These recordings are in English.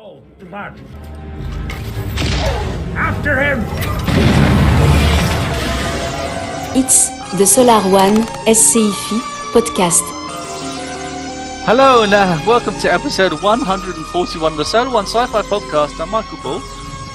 Oh, blood. After him! It's the Solar One SCIFI podcast. Hello and welcome to episode 141 of the Solar One Sci-Fi podcast. I'm Michael Ball.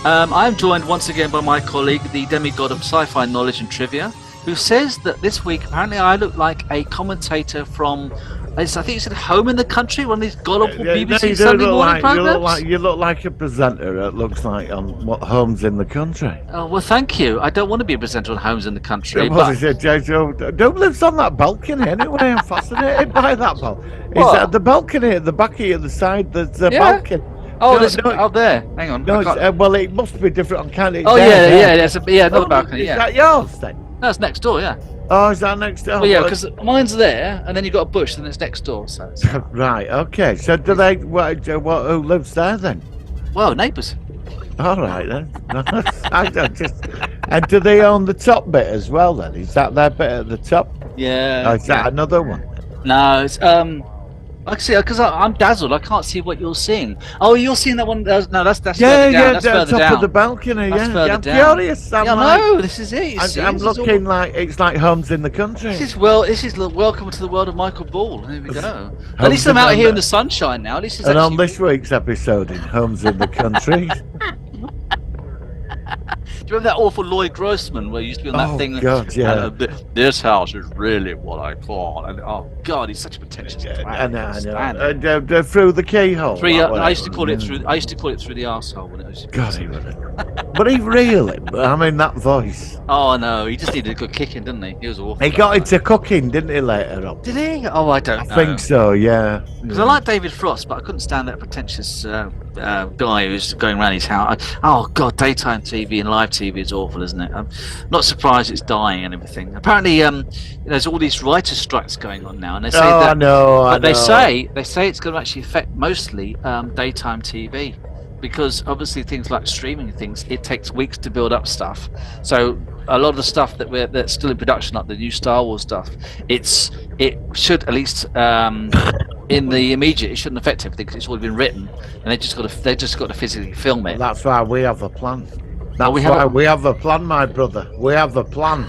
I'm joined once again by my colleague, the demigod of sci-fi knowledge and trivia, who says that this week apparently I look like a commentator from, I think you said Home in the Country, one of these gullible BBC Sunday morning programs. You look like a presenter. It looks like on what Homes in the Country. Oh well, thank you. I don't want to be a presenter on Homes in the Country. Don't live on that balcony anyway. I'm fascinated by that balcony. Is that the balcony at the back here, the side? There's a balcony. Oh, there's out there. Hang on. No, well, it must be different on Canada. Oh yeah. There's another balcony. Is that yours then? No, it's next door. Yeah. Oh, is that next door? Well, yeah, because mine's there, and then you've got a bush, and it's next door. So right, okay. So do they? Who lives there then? Well, neighbours. All right then. And do they own the top bit as well? Then is that their bit at the top? Yeah. Or is that another one? No, it's I see, because I'm dazzled. I can't see what you're seeing. Oh, you're seeing that one. No, that's further down. That's further top down. Of the balcony. I'm curious. No, this is it. I'm looking like it's like Homes in the Country. This is welcome to the world of Michael Ball. Here we go. At least I'm out here in the sunshine now. At least it's on this week's episode in Homes in the Country. Do you remember that awful Lloyd Grossman where he used to be on that thing? God, yeah. This house is really what I thought. And oh God, he's such a pretentious twat. I know. Through the keyhole. I used to call it through the arsehole when it was. God, he would. But he really. I mean, that voice. Oh no, he just needed a good kicking, didn't he? He was awful. He got into cooking, didn't he? Later on. Did he? Oh, I don't know. I think so. Yeah. Because I like David Frost, but I couldn't stand that pretentious guy who's going around his house. Oh God, daytime TV and live TV is awful, isn't it? I'm not surprised it's dying and everything. Apparently, there's all these writers' strikes going on now, and they say that. They say it's going to actually affect mostly daytime TV, because obviously things like streaming things, it takes weeks to build up stuff. So a lot of the stuff that's still in production, like the new Star Wars stuff, it should at least. In the immediate, it shouldn't affect everything because it's already been written, and they just got to physically film it. That's why we have a plan. We have a plan, my brother. We have a plan.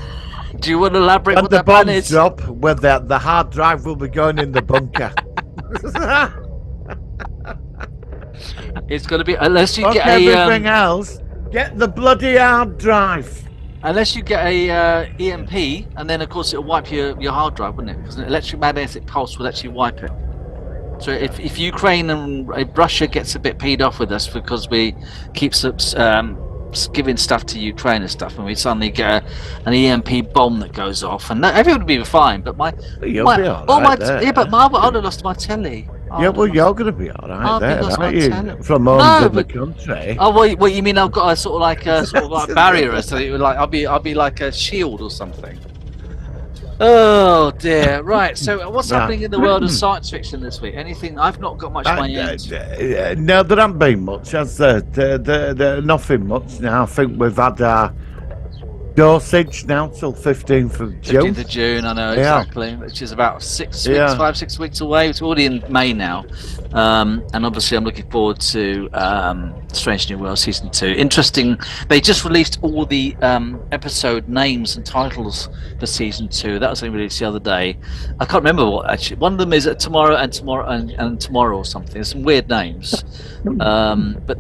Do you want to elaborate what that plan is? When the bombs drop, where the hard drive will be going in the bunker. It's going to be unless you get everything else. Get the bloody hard drive. Unless you get a EMP, and then of course it'll wipe your hard drive, wouldn't it? Because an electromagnetic pulse will actually wipe it. So if Ukraine and Russia gets a bit peed off with us because we keep giving stuff to Ukraine and stuff, and we suddenly get an EMP bomb that goes off, and everyone would be fine. But I would have lost my telly. You're going to be all right there, aren't you? From Homes in the Country. Oh, what you mean? I've got a sort of like barrier, so I'll be like a shield or something. Oh dear. Right. So, what's happening in the world of science fiction this week? Anything? I've not got much my end. No, there hasn't been much. Nothing much now. I think we've had our dosage now till 15th of June. 15th of June, I know exactly. Which is about 6 weeks, 5-6 weeks away. It's already in May now, and obviously I'm looking forward to Strange New World season 2. Interesting. They just released all the episode names and titles for season 2. That was only released the other day. I can't remember what actually. One of them is tomorrow and tomorrow or something. There's some weird names, but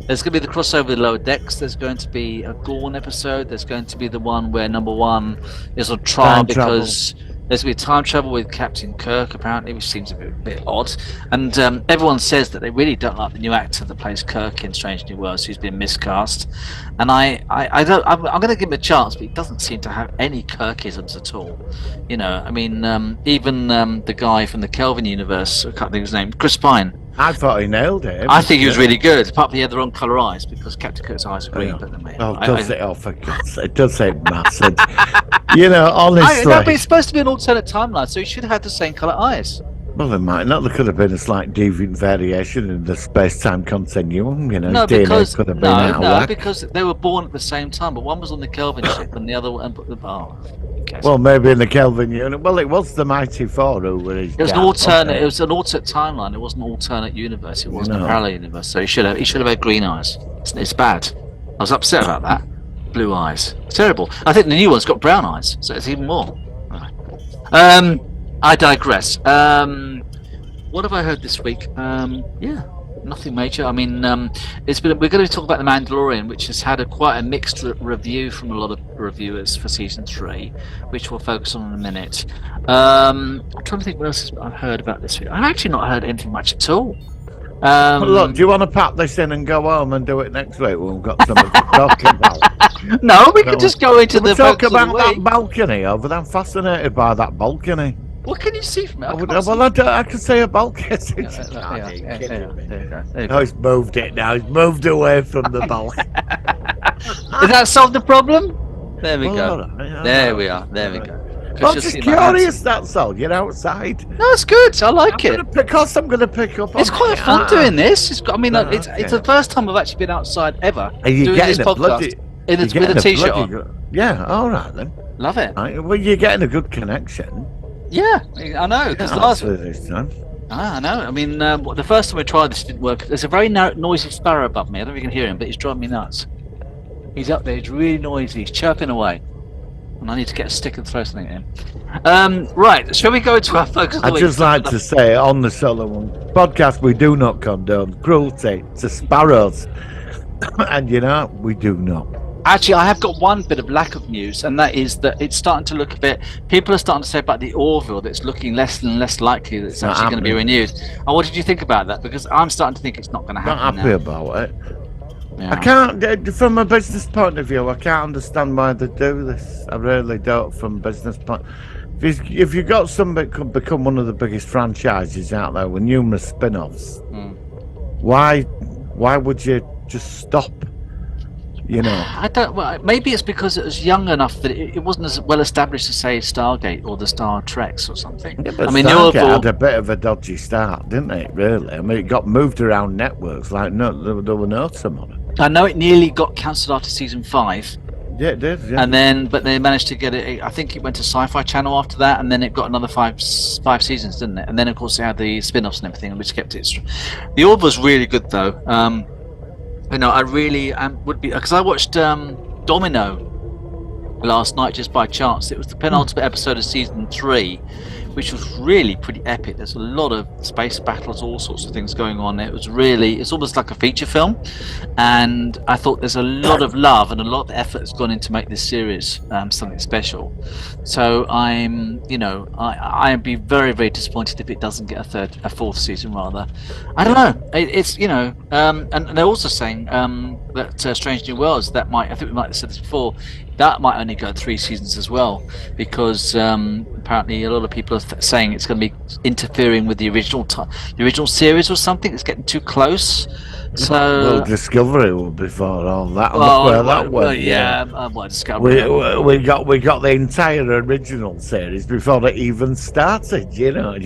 there's going to be the crossover with Lower Decks. There's going to be a Gorn episode. There's going to be the one where number 1 is on trial because there's going to be time travel with Captain Kirk, apparently, which seems a bit odd. And everyone says that they really don't like the new actor that plays Kirk in Strange New Worlds, who's been miscast. And I'm going to give him a chance, but he doesn't seem to have any Kirkisms at all. You know, I mean, even the guy from the Kelvin universe, I can't think of his name, Chris Pine. I thought he nailed it. I think he was really good. Apart from he had the wrong colour eyes because Captain Kirk's eyes are green. But for God's sake, it does say massive. You know, honestly. No, but it's supposed to be an alternate timeline, so he should have had the same colour eyes. Well, there might not. There could have been a slight deviant variation in the space-time continuum. You know, No, DNA because could have been out of whack. because they were born at the same time, but one was on the Kelvin ship and the other one. Well, maybe in the Kelvin unit. Well, it was the Mighty Four who were his It was dad, an alternate. wasn't It was an alternate timeline. It wasn't an alternate universe. It wasn't No. a parallel universe. So he should have had green eyes. It's bad. I was upset about that. Blue eyes. It's terrible. I think the new one's got brown eyes, so it's even more. I digress. What have I heard this week? Yeah, nothing major. I mean, we're going to talk about the Mandalorian, which has had quite a mixed review from a lot of reviewers for season 3, which we'll focus on in a minute. I'm trying to think what else I've heard about this week. I've actually not heard anything much at all. Look, do you want to pack this in and go home and do it next week? We've got something to talk about. No, we can just go into the talk focus of about the that week. balcony over there. I'm fascinated by that balcony. What can you see from it? I can see a balcony. Oh, he's moved it now. He's moved away from the balcony. Did that solve the problem? There we go. All right, There we are. There we go. I'm just curious, that's all. You're outside. No, it's good. I like it. Because I'm going to pick up on It's quite it. fun doing this. It's Okay. the first time I've actually been outside ever Are you doing getting this a podcast bloody... with a t-shirt on. Yeah, all right then. Love it. Right, well, you're getting a good connection. Yeah, I know. Because This time. I know. I mean, the first time we tried this didn't work. There's a very noisy sparrow above me. I don't know if you can hear him, but he's driving me nuts. He's up there. He's really noisy. He's chirping away. And I need to get a stick and throw something at him. Right, shall we go to our focus of the I'd week? just like to say on the Solo One podcast, we do not condone cruelty to sparrows. And you know, we do not. Actually, I have got one bit of lack of news, and that is that it's starting to look a bit. People are starting to say about the Orville that it's looking less and less likely that it's actually going to be renewed. And what did you think about that? Because I'm starting to think it's not going to happen. Not happy about it. Yeah. I can't, from a business point of view, I can't understand why they do this. I really don't, from a business point. If you've got something that could become one of the biggest franchises out there with numerous spin-offs, why would you just stop? You know, I don't. Well, maybe it's because it was young enough that it wasn't as well established as say Stargate or the Star Treks or something. Yeah, but I mean, Stargate had a bit of a dodgy start, didn't it? Really, I mean, it got moved around networks like there were no some on it. I know it nearly got cancelled after season 5. Yeah, it did. Yeah. And but they managed to get it. I think it went to Sci-Fi Channel after that, and then it got another five seasons, didn't it? And then of course it had the spin-offs and everything, which kept it. The Orb was really good though. You know, I really would be, because I watched Domino last night just by chance. It was the penultimate episode of season 3, which was really pretty epic. There's a lot of space battles, all sorts of things going on. It's almost like a feature film, and I thought there's a lot of love and a lot of effort has gone into make this series something special. So I'd be very, very disappointed if it doesn't get a fourth season rather. I don't know. It's and they're also saying that Strange New Worlds, that might, I think we might have said this before, that might only go 3 seasons as well, because apparently a lot of people are saying it's going to be interfering with the original series or something. It's getting too close. So well, Discovery will before all that. Discovery. We got the entire original series before it even started. You know,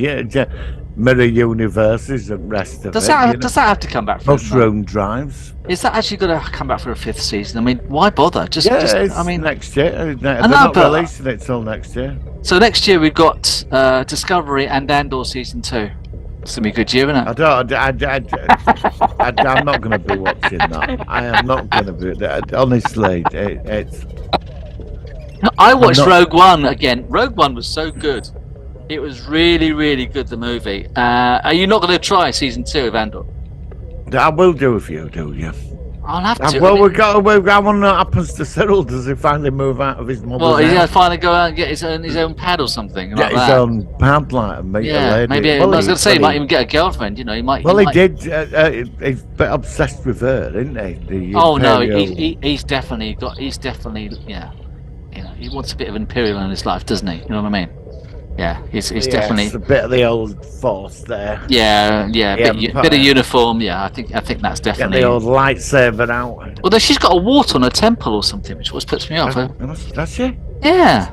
mirror universes and rest of does it. Does that have to come back? Mushroom drives. Is that actually going to come back for a 5th season? I mean, why bother? It's next year. They're not releasing it till next year. So next year we've got Discovery and Andor season 2. It's gonna be a good year, isn't it? I'm not going to be watching that. I am not going to be. Honestly, it's. I watched Rogue One again. Rogue One was so good. It was really, really good. The movie. Are you not going to try season 2 of Andor? I will do if you do, yeah. I'll have to. Well, we've got what happens to Cyril. Does he finally move out of his mother's house? Well, he's going to finally go out and get his own pad or something. Get his own pad, like, and meet a lady. Maybe. I was going to say he might even get a girlfriend. You know, he might. Well, he did. He's a bit obsessed with her, isn't he? He's definitely. Yeah. You know, he wants a bit of imperial in his life, doesn't he? You know what I mean? Yeah, he's definitely. It's a bit of the old force there. Yeah, bit of uniform. Yeah, I think that's definitely. Get the old lightsaber out. Although she's got a wart on her temple or something, which always puts me off. Does she? Yeah.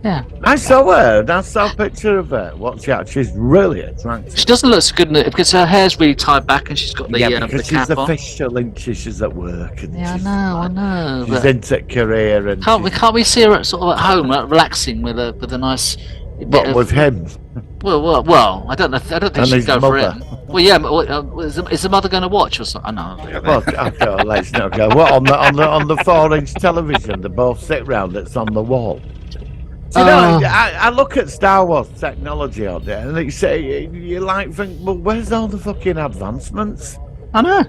Yeah. I saw her. I saw a picture of her. Watch out, she's really attractive. She doesn't look so good because her hair's really tied back and she's got the because the she's cap on. official, isn't she? She's at work. And Yeah, she's I know. She's into career and Can't we see her sort of at home, relaxing with a nice. But with him. Well, I don't know. I don't think she'd go for it. Well, yeah. Is the mother going to watch or something? No. Well, okay, let's not go. What on the 4-inch television? They both sit round. It's on the wall. So, I look at Star Wars technology out there, and you like think, well, where's all the fucking advancements? I know.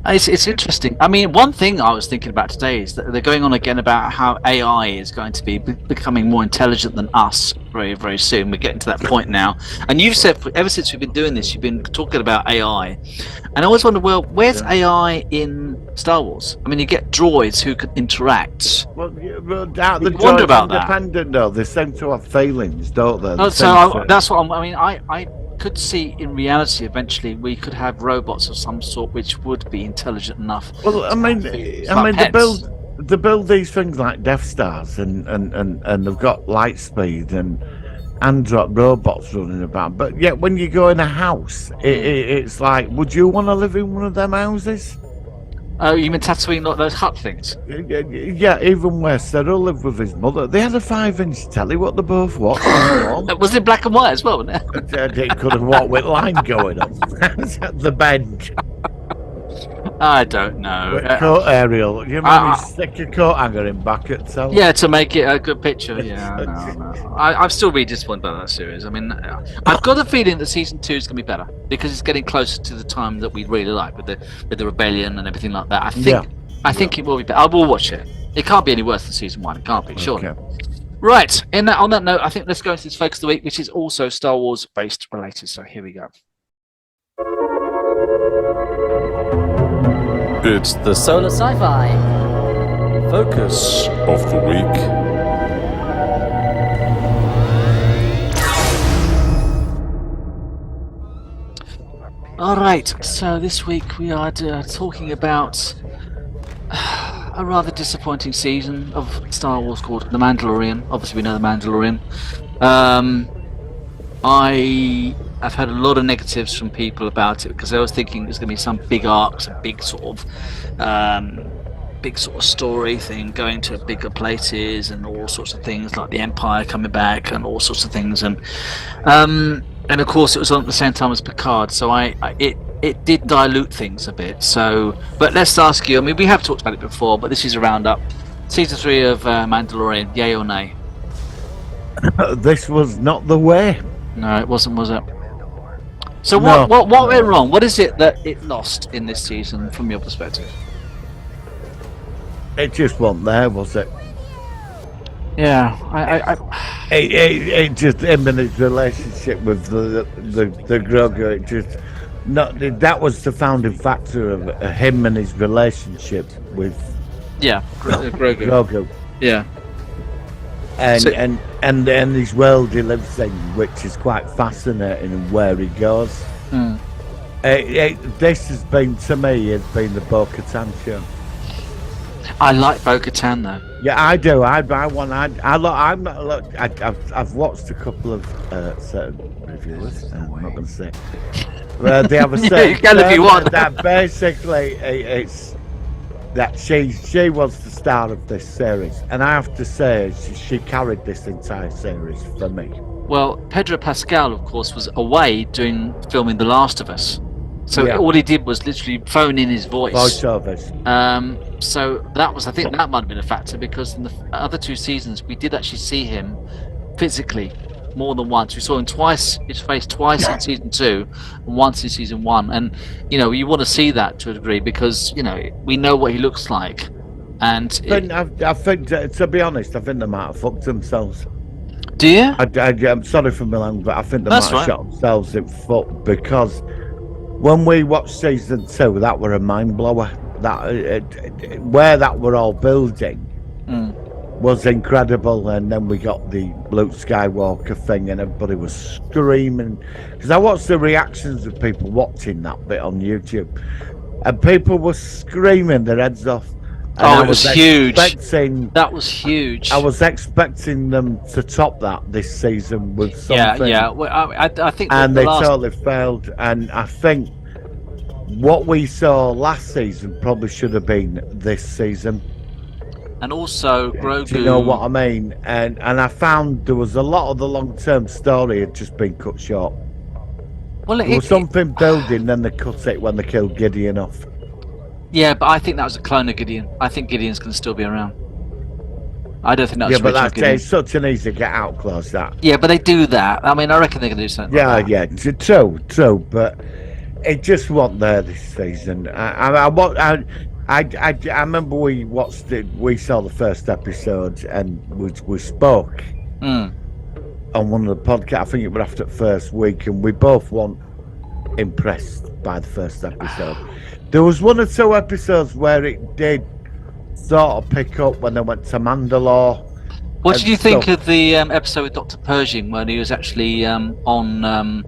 It's interesting. I mean, one thing I was thinking about today is that they're going on again about how AI is going to be becoming more intelligent than us very, very soon. We're getting to that point now. And you've said, ever since we've been doing this, you've been talking about AI. And I always wonder, well, where's AI in Star Wars? I mean, you get droids who can interact. Well, the wonder about independent, though. They seem to have feelings, don't they? That's what I could see in reality eventually we could have robots of some sort which would be intelligent enough. Well, I mean they build these things like Death Stars and they've got light speed and android robots running about. But yet when you go in a house, it's like, would you want to live in one of them houses? Oh, you mean Tatooine, not those hut things? Yeah, even where Cyril lived with his mother, they had a 5-inch telly. What they both watched. Was it black and white as well? Wasn't it? It could have walked with line going on at the bench. I don't know. Coat aerial. You mean stick a coat hanger in back at telly? Yeah, to make it a good picture. Yeah, no. I'm still really disappointed by that series. I mean, I've got a feeling that season 2 is going to be better because it's getting closer to the time that we really like with the rebellion and everything like that. I think it will be better. I will watch it. It can't be any worse than season 1. It can't be, surely. Okay. Right. On that note, I think let's go into this focus of the week, which is also Star Wars based related. So here we go. It's the Solar Sci-Fi Focus of the Week. Alright, so this week we are talking about a rather disappointing season of Star Wars called The Mandalorian. Obviously we know The Mandalorian. I've had a lot of negatives from people about it because I was thinking there's going to be some big arcs, a big sort of story thing going to bigger places and all sorts of things like the Empire coming back and all sorts of things and of course it was on at the same time as Picard, so it did dilute things a bit. So, but let's ask you. I mean, we have talked about it before, but this is a roundup. Season 3 of Mandalorian, yay or nay? This was not the way. No, it wasn't, was it? So what went wrong? What is it that it lost in this season from your perspective? It just wasn't there, was it? Yeah, it just him and his relationship with the Grogu. It just that was the founding factor of him and his relationship with Grogu. Yeah. And his world he lives in, which is quite fascinating, and where he goes. This has been, to me, has been the Bo-Katan show. I like Bo-Katan though. Yeah, I do. I've watched a couple of certain reviewers. I'm not going to say. They have a certain. You can if you want. That basically it's that she was the star of this series, and I have to say she carried this entire series for me. Well, Pedro Pascal, of course, was away filming The Last of Us, so all he did was literally phone in his voice. Voiceovers. So I think that might have been a factor, because in the other 2 seasons we did actually see him physically more than once. We saw his face twice in season 2 and once in season 1, and you want to see that to a degree because we know what he looks like. And I think to be honest, I think they might have fucked themselves. Do you? I'm sorry for Milan, but I think they might have shot themselves in foot, because when we watched season 2, that were a mind blower. That where that were all building was incredible, and then we got the Luke Skywalker thing, and everybody was screaming. Because I watched the reactions of people watching that bit on YouTube, and people were screaming their heads off. And it was huge. That was huge. I was expecting them to top that this season with something. Yeah. Well, I think. And they totally failed. And I think what we saw last season probably should have been this season. And also, Grogu. Do you know what I mean? And I found there was a lot of the long-term story had just been cut short. Well, there was something building, then they cut it when they killed Gideon off. Yeah, but I think that was a clone of Gideon. I think Gideon's going to still be around. I don't think that was original Gideon. It's such an easy get out clause, that. Yeah, but they do that. I mean, I reckon they're going to do something. Yeah, like that. True. But it just wasn't there this season. I remember we watched it. We saw the first episode and we spoke on one of the podcasts. I think it was after the first week, and we both weren't impressed by the first episode. There was one or two episodes where it did sort of pick up when they went to Mandalore. What did you think of the episode with Dr. Pershing when he was actually on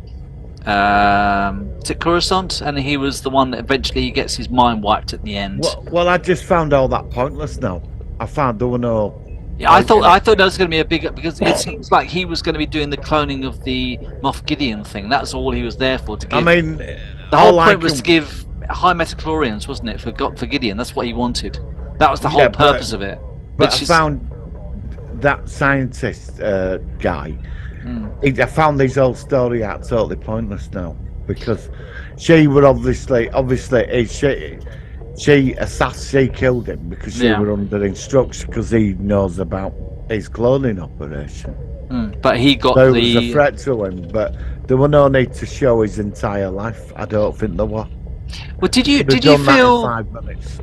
is it Coruscant, and he was the one that eventually gets his mind wiped at the end? Well, I just found all that pointless now. I found there were no. Yeah, I thought that was going to be a big, because it seems like he was going to be doing the cloning of the Moff Gideon thing. That's all he was there for. To give. I mean, the whole point was to give high metachlorians, wasn't it, for Gideon? That's what he wanted. That was the whole purpose of it. But I found that scientist guy. I found his whole story out totally pointless now, because she would obviously she killed him because she were under instruction, because he knows about his cloning operation. But he got so it was a threat to him, but there were no need to show his entire life. I don't think there were. Well, did you feel? 5 minutes.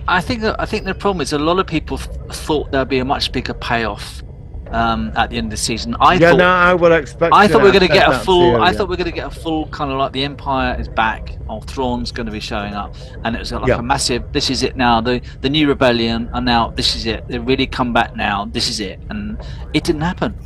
I think the problem is a lot of people thought there'd be a much bigger payoff at the end of the season. I would expect. I thought we were going to get a full. I thought we were going to get a full kind of like the Empire is back, or Thrawn's going to be showing up, and it was like a massive. This is it now. The new rebellion, and now this is it. They really come back now. This is it, and it didn't happen.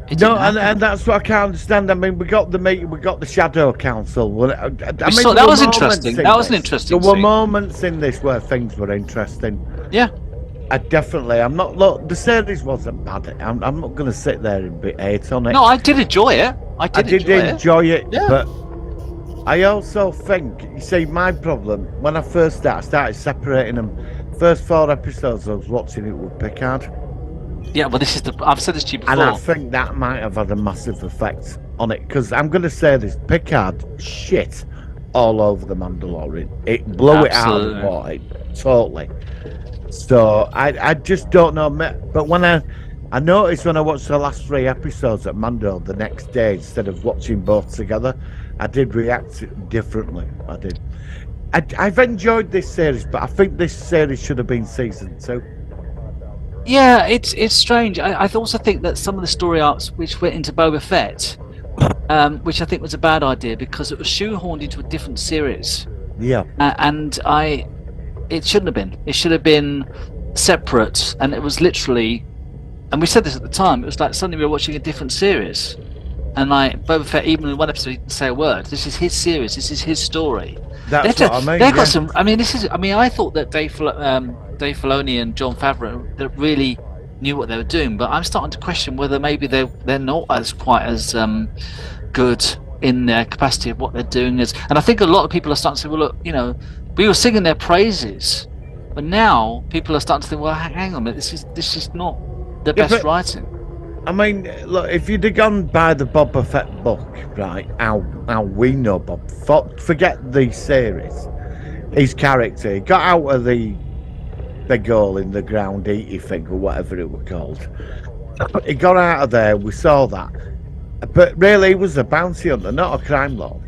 And that's what I can't understand. I mean, we got the Shadow Council. That was interesting. That was an interesting. There were moments in this where things were interesting. Yeah. I'm not. Look, the series wasn't bad. I'm not going to sit there and be hate on it. No, I did enjoy it. I did enjoy it. Yeah. But I also think, you see, my problem when I first started separating them. First 4 episodes I was watching it with Picard. Yeah, well, I've said this to you before. And I think that might have had a massive effect on it, because I'm going to say this: Picard shit all over the Mandalorian. It blew it out of the water, totally. So I just don't know. But when I noticed when I watched the last 3 episodes at Mando the next day instead of watching both together, I did react differently. I did. I've enjoyed this series, but I think this series should have been season 2. Yeah, it's strange. I also think that some of the story arcs which went into Boba Fett, which I think was a bad idea, because it was shoehorned into a different series. Yeah. It shouldn't have been. It should have been separate, and it was literally, and we said this at the time, it was like suddenly we were watching a different series. And like Boba Fett, even in one episode, he didn't say a word. This is his series. This is his story. That's what I mean. They've got some. I mean, I thought that Dave Filoni and Jon Favreau that really knew what they were doing, but I'm starting to question whether maybe they're not as quite as good in their capacity of what they're doing. And I think a lot of people are starting to say, well, look, we were singing their praises, but now people are starting to think, well, hang on a minute, this is not the best writing. I mean, look, if you'd have gone by the Boba Fett book, right, how we know Bob, forget the series, his character, he got out of the big hole in the ground eaty thing, or whatever it was called. He got out of there, we saw that. But really, he was a bounty hunter, not a crime lord.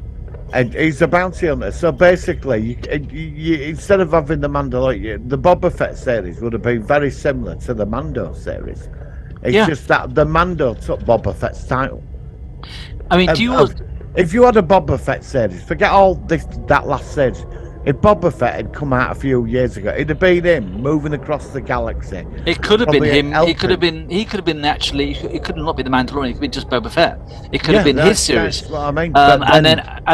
And he's a bounty hunter, so basically, you instead of having the Mandalorian, the Boba Fett series would have been very similar to the Mando series. It's just that the Mando took Boba Fett's title. I mean, if you had a Boba Fett series, forget all that last series. If Boba Fett had come out a few years ago, it'd have been him moving across the galaxy. It could have been him. He could have been actually. It could not be the Mandalorian. It could be just Boba Fett. It could have been his series. That's what I mean. And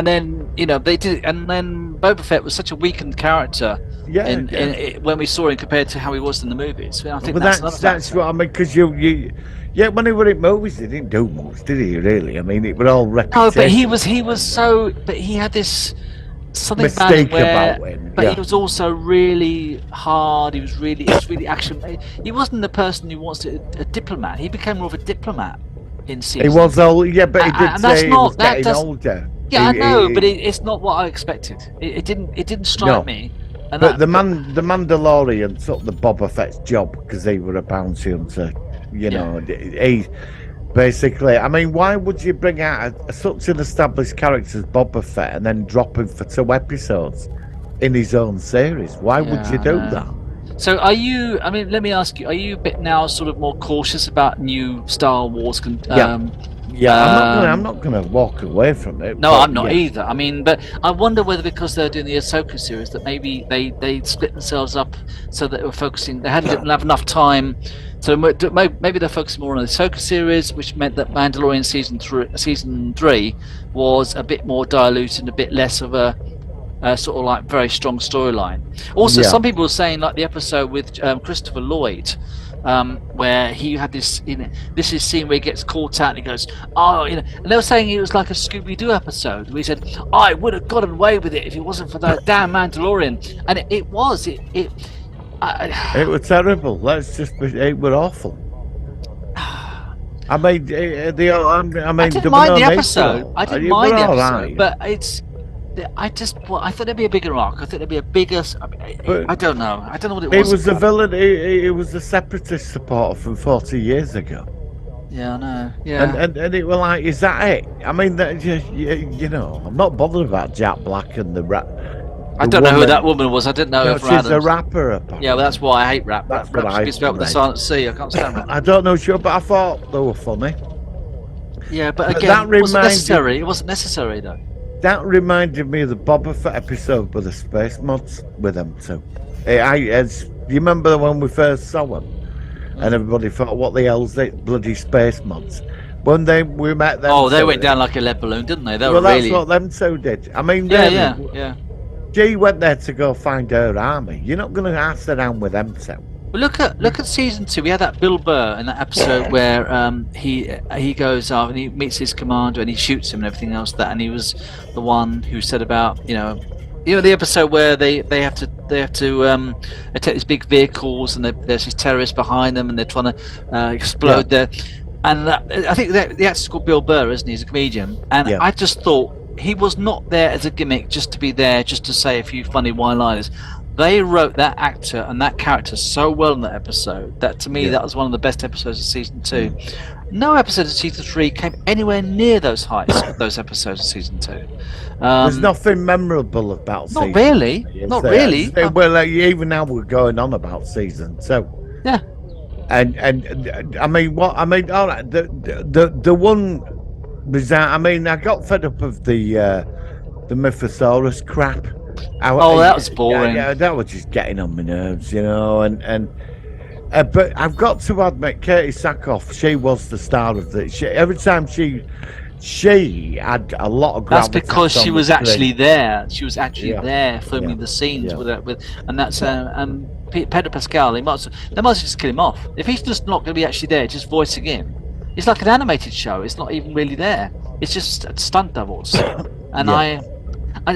then they did. And then Boba Fett was such a weakened character Yeah, when we saw him compared to how he was in the movies. I think but that's what I mean, because yeah, when he were in movies, he didn't do much, did he? Really? I mean, it were all repetition. No, but he was so. But he had this something Mistake about about him. But he was also really hard. It was really action. He wasn't the person who wants to a diplomat. He became more of a diplomat in season. He was old, yeah, but he did say he was getting older. Yeah, I know, but it's not what I expected. It didn't strike me. And but the Mandalorian took the Boba Fett's job because he were a bounty hunter. You know, he basically. I mean, why would you bring out such an established character as Boba Fett and then drop him for 2 episodes in his own series? Why would you do that? So are you? I mean, let me ask you: are you a bit now sort of more cautious about new Star Wars? I'm not gonna walk away from it. No, I'm not either. I mean, but I wonder whether because they're doing the Ahsoka series that maybe they split themselves up so that they were focusing. They didn't have enough time. So maybe they're focusing more on the Ahsoka series, which meant that Mandalorian season 3 was a bit more dilute and a bit less of a sort of like very strong storyline. Also, some people were saying like the episode with Christopher Lloyd. Where he had this, this is scene where he gets caught out and he goes, and they were saying it was like a Scooby-Doo episode where he said, I would have gotten away with it if it wasn't for that damn Mandalorian, and it was. It was terrible. It were awful. I mean, I didn't mind the episode. I didn't mind the episode, but I thought there'd be a bigger arc. I thought there'd be a bigger. I don't know. I don't know what it was. He was a villain. He was a separatist supporter from 40 years ago. Yeah, I know. Yeah. And it was like, is that it? I mean, you know, I'm not bothered about Jack Black and the rap. I don't know who that woman was. I didn't know her from She's a rapper, apparently. Yeah, well, that's why I hate rap. That's rap what I spelled with the silent C. I can't stand rap. I don't know, sure, but I thought they were funny. Yeah, but again, it wasn't necessary. It wasn't necessary, though. That reminded me of the Boba Fett episode with the space mods with them too. You remember when we first saw them, and everybody thought, "What the hell's it? Bloody space mods!" When we met them, they went down like a lead balloon, didn't they? That's what them two did. I mean, yeah. She went there to go find her army. You're not going to ask her down with them two. Well, look at season 2. We had that Bill Burr in that episode where he goes off and he meets his commander and he shoots him and everything else. And he was the one who said about the episode where they have to attack these big vehicles and there's these terrorists behind them and they're trying to explode there. And I think the actor's called Bill Burr, isn't he? He's a comedian. And I just thought he was not there as a gimmick just to be there, just to say a few funny one-liners. They wrote that actor and that character so well in that episode that to me that was one of the best episodes of season 2. No episode of season 3 came anywhere near those heights of those episodes of season 2. There's nothing memorable about season 2. Not really. Well, even now we're going on about season 2. Yeah. And I mean, all right. The one was that. I mean, I got fed up of the Mythosaurus crap. That was boring. Yeah, that was just getting on my nerves, but I've got to admit, Katie Sackhoff, she was the star of every time she had a lot of gravitas. That's because she was actually there. She was actually there filming the scenes and that's Pedro Pascal. They might as just kill him off. If he's just not going to be actually there, just voicing him, it's like an animated show. It's not even really there. It's just stunt doubles. And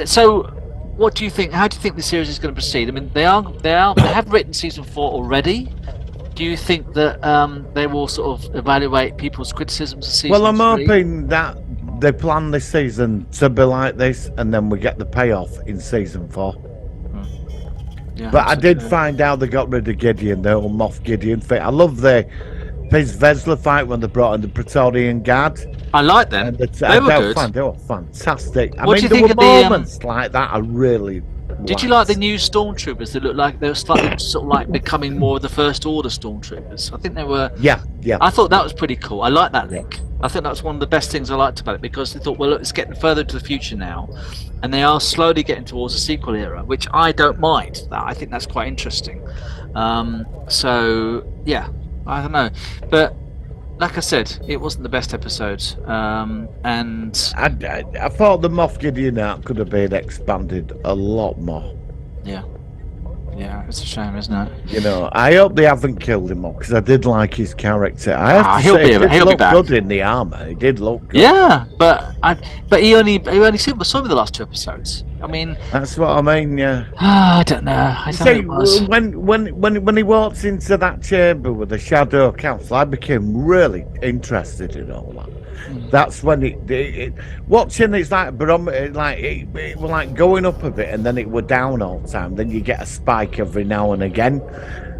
so. What do you think? How do you think the series is going to proceed? I mean, they have written season 4 already. Do you think that they will sort of evaluate people's criticisms of season 3? Well, I'm hoping that they plan this season to be like this, and then we get the payoff in season 4. Yeah, but I did find out they got rid of Gideon, the old Moff Gideon thing. I love the Piz Vesla fight when they brought in the Praetorian Guard. I like them. They were good. They were fantastic. What do you think there of were moments like that I really Did you like the new stormtroopers that looked like they were slightly sort of like becoming more of the First Order stormtroopers? I think they were. Yeah. I thought that was pretty cool. I like that look. I think that's one of the best things I liked about it because they thought, well, look, it's getting further to the future now, and they are slowly getting towards the sequel era, which I don't mind. I think that's quite interesting. So yeah, I don't know, but. Like I said, it wasn't the best episode, and I thought the Moff Gideon arc could have been expanded a lot more. Yeah. It's a shame, isn't it? You know, I hope they haven't killed him off because I did like his character. I have to say, he did look good in the armor. He did look good. Yeah, but he only saw me the last 2 episodes. I mean, that's what I mean. Yeah. I don't know. I don't know. See, when he walks into that chamber with the Shadow Council, I became really interested in all that. That's when it watching it's like barometer, like it was like going up a bit and then it were down all the time. Then you get a spike every now and again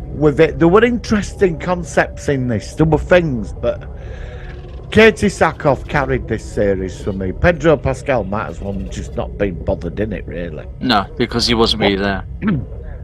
with it. There were interesting concepts in this. There were things, but Katie Sackhoff carried this series for me. Pedro Pascal might as well just not been bothered in it, really. No, because he wasn't really there.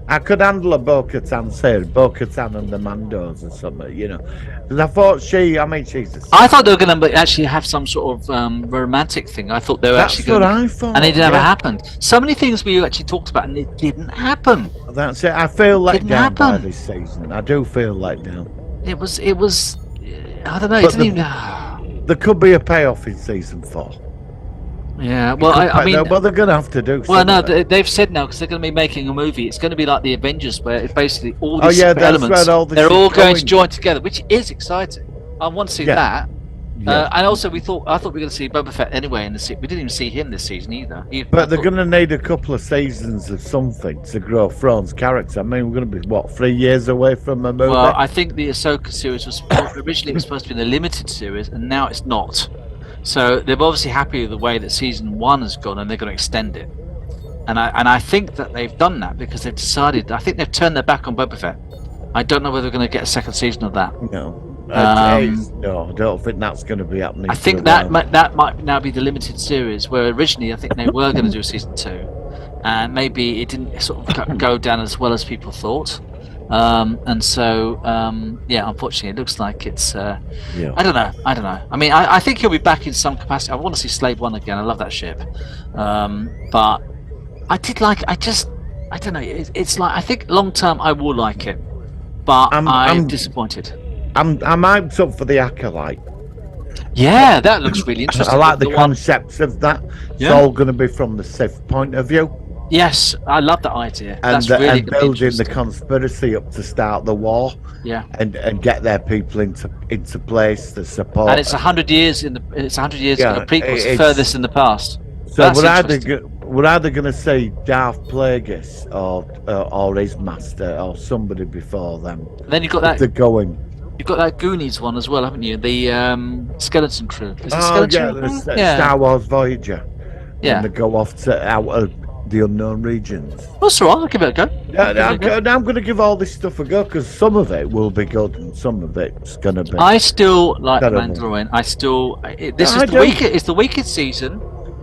I could handle a Bo-Katan series, Bo-Katan and the Mandos or something, you know. Because I thought she's I thought they were going to actually have some sort of romantic thing. I thought they were actually going to... That's what I thought. And it never happened. So many things we actually talked about and it didn't happen. That's it. I feel let down by this season. I do feel let down. It was... I don't know. It didn't even... There could be a payoff in season 4. Yeah, well, I mean... Well, they're going to have to do Well, no, they've said now, because they're going to be making a movie, it's going to be like the Avengers, where it's basically all these elements, they're all going to join together, which is exciting. I want to see that. Yeah. And also, I thought we were going to see Boba Fett anyway in the season. We didn't even see him this season either. But they're going to need a couple of seasons of something to grow Thrawn's character. I mean, we're going to be, 3 years away from a movie? Well, I think the Ahsoka series was originally supposed to be the limited series, and now it's not. So they're obviously happy with the way that season 1 has gone, and they're going to extend it. And I think that they've done that because they've decided. I think they've turned their back on Boba Fett. I don't know whether we're going to get a second season of that. No, I don't think that's going to be happening. I think that might now be the limited series, where originally I think they were going to do a season 2, and maybe it didn't sort of go down as well as people thought. And so, unfortunately, it looks like it's. I don't know. I mean, I think he'll be back in some capacity. I want to see Slave One again. I love that ship. But I did like. I don't know. It's like I think long term I will like it, but I'm disappointed. I'm hyped up for the Acolyte. Yeah, that looks really interesting. I like the concepts of that. It's all going to be from the Sith point of view. Yes, I love that idea. And building the conspiracy up to start the war. Yeah. And get their people into place to support. And it's 100 years it's 100 years ago. Prequels furthest in the past. So we're either going to see Darth Plagueis or his master or somebody before them. And then you've got that. They're going. You've got that Goonies one as well, haven't you? The Skeleton Crew. Is it Skeleton Crew? Star Wars Voyager. Yeah. And they go off to out of the unknown regions. That's all right. I'll give it a go. I'm going to give all this stuff a go because some of it will be good and some of it's going to be. I still like Mandalorian. It's the weakest season.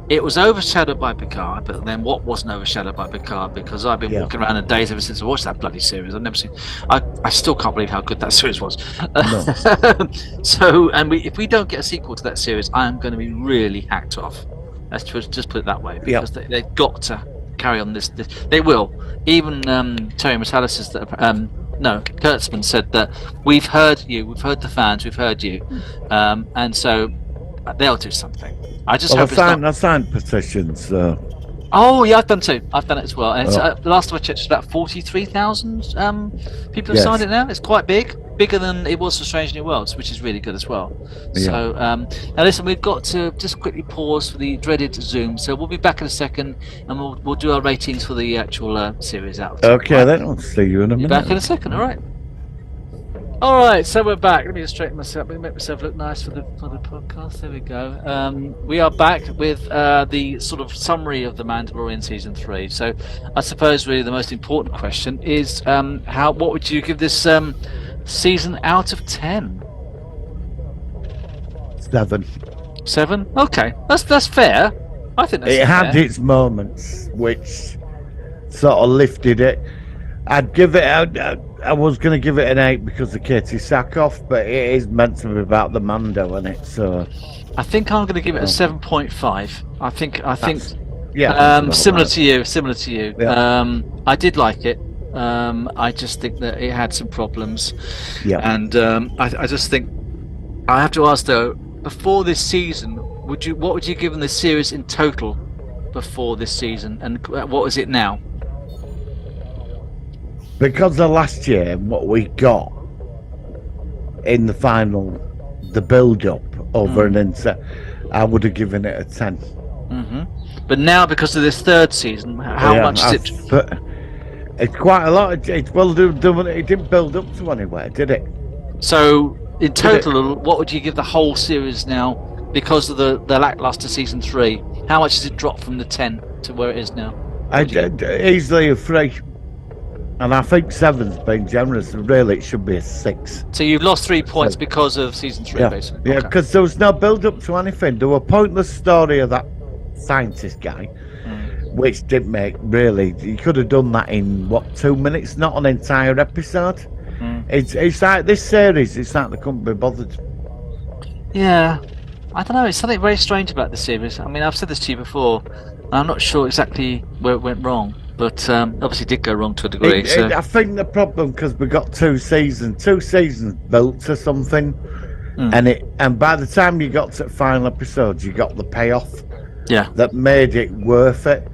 It was overshadowed by Picard, but then what wasn't overshadowed by Picard? Because I've been walking around in days ever since I watched that bloody series. I've never seen. I still can't believe how good that series was. No. So, if we don't get a sequel to that series, I am going to be really hacked off. Let's just put it that way, because they've got to carry on this. They will. Even Terry Matalas says that. Kurtzman said that we've heard you, we've heard the fans, we've heard you, and so they'll do something. I just hope I signed petitions. Oh yeah, I've done too. I've done it as well. And it's, the last time I checked, it's about 43,000 people have signed it now. It's quite bigger than it was for Strange New Worlds, which is really good as well. Yeah. So now listen, we've got to just quickly pause for the dreaded Zoom. So we'll be back in a second, and we'll do our ratings for the actual series out. Okay, then I'll see you in a minute. Back in a second. All right. All right, so we're back. Let me just straighten myself. Let me make myself look nice for the podcast. There we go. We are back with the sort of summary of the Mandalorian season 3. So, I suppose really the most important question is what would you give this season out of 10? 7. 7? Okay, that's fair. I think that's fair. It had its moments which sort of lifted it. I'd give it I was going to give it an 8 because of Katie Sackhoff, but it is meant to be about the Mando, isn't it? So I think I'm going to give it a 7.5. I think similar to you. Yeah. I did like it. I just think that it had some problems. Yeah. And I just think I have to ask though, before this season, what would you give this series in total before this season, and what is it now? because of last year, what we got in the final, the build-up over an insert, I would have given it a 10. But now, because of this third season, how much is it? It's quite a lot. It didn't build up to anywhere, did it? So, in total, what would you give the whole series now because of the lackluster season 3? How much has it dropped from the 10 to where it is now? Easily a 3. And I think 7's been generous. Really, it should be a 6. So you've lost 3 points because of season 3, basically. Yeah, because there was no build-up to anything. There was a pointless story of that scientist guy, which didn't make really. You could have done that in 2 minutes, not an entire episode. It's like this series. It's like they couldn't be bothered. Yeah, I don't know. It's something very strange about this series. I mean, I've said this to you before. I'm not sure exactly where it went wrong, but obviously did go wrong to a degree. I think the problem, because we got 2 seasons built to something, and by the time you got to the final episodes, you got the payoff. Yeah, that made it worth it.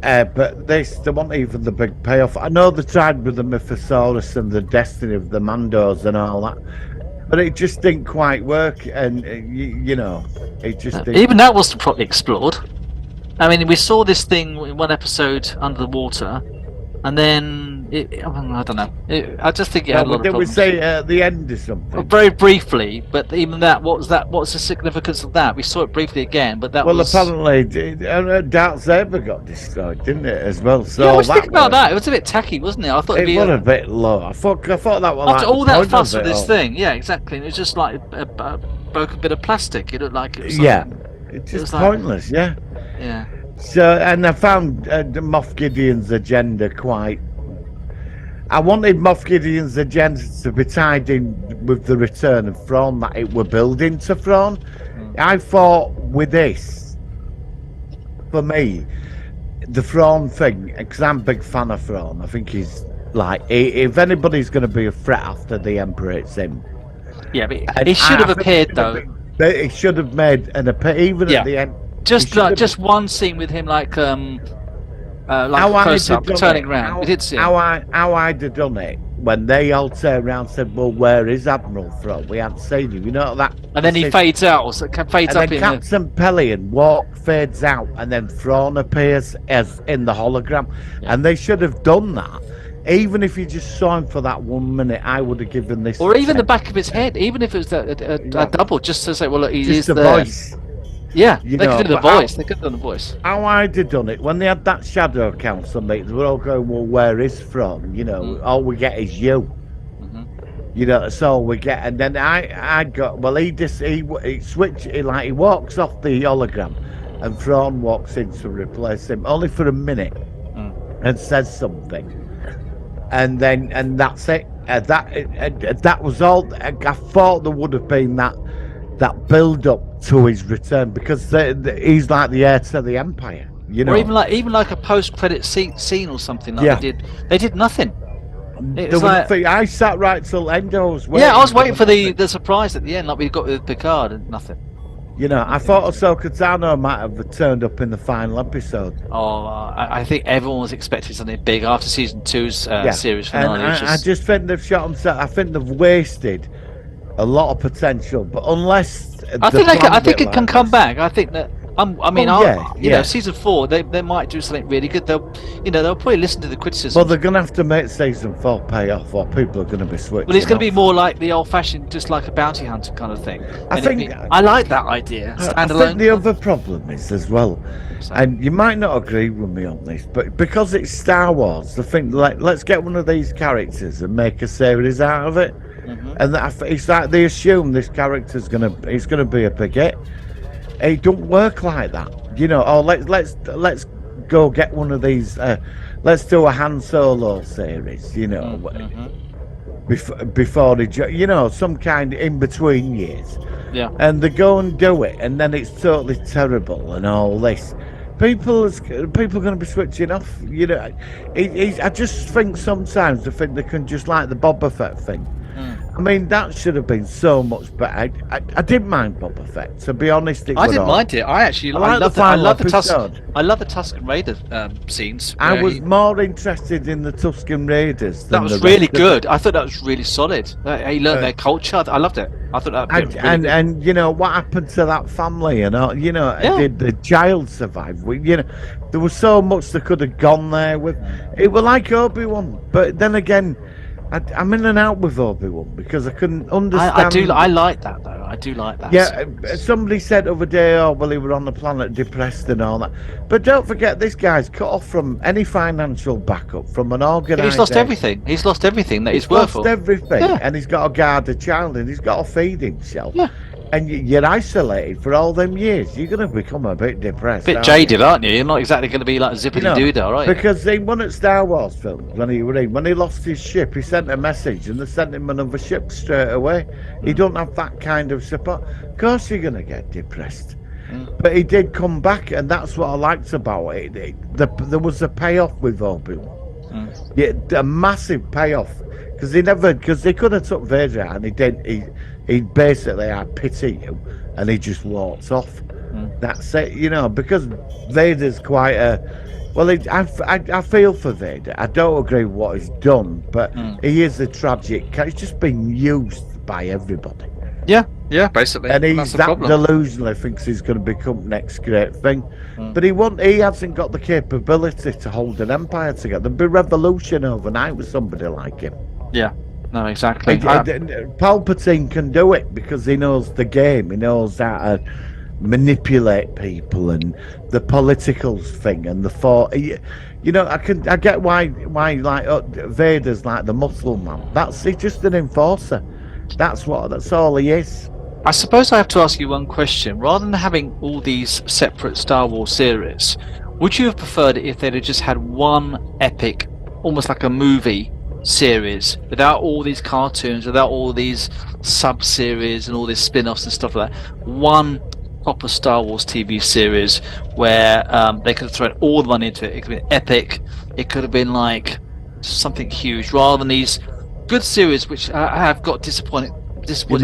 But there wasn't even the big payoff. I know they tried with the Mythosaurus and the destiny of the Mandos and all that, but it just didn't quite work. And it just didn't. Even that wasn't properly explored. I mean, we saw this thing in one episode under the water, and then I don't know. I just think it had a lot of problems. Did we say at the end or something? Very briefly, but even that. What was that? What's the significance of that? We saw it briefly again, but that was. Well, apparently, Darth Saber got destroyed, didn't it, as well? So yeah, think about that. It was a bit tacky, wasn't it? I thought it was a bit low. I thought that was after like all that fuss with this thing. Yeah, exactly. And it was just like a broken bit of plastic. It looked like it was. It's just pointless. Yeah. So, and I found Moff Gideon's agenda quite. I wanted Moff Gideon's agenda to be tied in with the return of Thrawn, that it were building to Thrawn. I thought with this, for me, the Thrawn thing, because I'm a big fan of Thrawn, I think he's like, if anybody's going to be a threat after the Emperor, it's him. Yeah, but he should have appeared though. He should have made an appearance, even at the end. Just one scene with him, like close up, turning around. We did see how I'd have done it when they all turned around and said, "Well, where is Admiral Thrawn? We haven't seen him." You know that. And then he fades out, or fades up. And then Captain Pelion fades out, and then Thrawn appears as in the hologram. Yeah. And they should have done that. Even if you just saw him for that 1 minute, I would have given this. Or even the back of his head, even if it was a double, just to say, "Well, look, he is the there." Voice. Yeah, they could do the voice. They could do the voice. How I'd have done it when they had that shadow council meeting, they were all going, "Well, where is Thrawn? All we get is you." That's all we get. And then I got, well, he switched. He walks off the hologram, and Thrawn walks in to replace him, only for a minute, and says something, and that's it. That was all. I thought there would have been that build up to his return, because he's like the heir to the Empire, Or even like a post-credit scene or something like they did nothing. I sat right till end. I was waiting for the surprise at the end, like we got with Picard, and nothing. I thought Ahsoka Tano might have turned up in the final episode. I think everyone was expecting something big after season 2's series finale. And I just think they've shot themselves. I think they've wasted a lot of potential, but unless I think it can come back. I think that season 4 they might do something really good. They'll probably listen to the criticism. Well, they're gonna have to make season 4 pay off, or people are gonna be switching. Well, it's gonna be more like the old-fashioned, just like a bounty hunter kind of thing. I like that idea. Standalone. I think the other problem is as well, and you might not agree with me on this, but because it's Star Wars, the thing, like, let's get one of these characters and make a series out of it. And it's like they assume this character's gonna be a big hit. It don't work like that, let's go get one of these. Let's do a Han Solo series, before they, some kind in between years. Yeah. And they go and do it, and then it's totally terrible and all this. People are going to be switching off. I just think sometimes they think they can just, like the Boba Fett thing. I mean, that should have been so much better. I didn't mind Boba Fett, to be honest. I didn't mind it. I actually I love the Tusken Raider scenes. I was more interested in the Tusken Raiders. That was really good. I thought that was really solid. He learned their culture. I loved it. I thought that was really good. And you know what happened to that family? Did the child survive? There was so much that could have gone there with. It was like Obi-Wan, but then again, I'm in and out with Obi-Wan because I couldn't understand. I like that though. I do like that. Yeah, somebody said the other day, oh well, he was on the planet depressed and all that. But don't forget, this guy's cut off from any financial backup from an organisation. He's lost everything. He's lost everything that he's worth. Lost everything, and he's got to guard a child, and he's got to feed himself. Yeah. And you're isolated for all them years. You're going to become a bit depressed. A bit jaded, aren't you? You're not exactly going to be like zippity-doo-dah, right? Because in one of Star Wars films, when he lost his ship, he sent a message and they sent him another ship straight away. He don't have that kind of support. Of course you're going to get depressed. But he did come back, and that's what I liked about it. There was a payoff with Obi-Wan. Yeah, a massive payoff. Because they could have took Vader out, and he didn't. He basically, I pity you, and he just walks off. That's it, because Vader's quite I feel for Vader. I don't agree with what he's done, but he is a tragic. He's just been used by everybody. Yeah, basically. And he's that delusional. Thinks he's going to become next great thing, but he hasn't got the capability to hold an empire together. There'd be revolution overnight with somebody like him. Yeah. No, exactly. Palpatine can do it because he knows the game. He knows how to manipulate people and the political thing and the thought. I get why like Vader's like the muscle man. He's just an enforcer. That's all he is. I suppose I have to ask you one question. Rather than having all these separate Star Wars series, would you have preferred it if they'd have just had one epic, almost like a movie series, without all these cartoons, without all these sub-series and all these spin-offs and stuff like that? One proper Star Wars TV series where they could have thrown all the money into it. It could have been epic. It could have been like something huge, rather than these good series which have got disappointing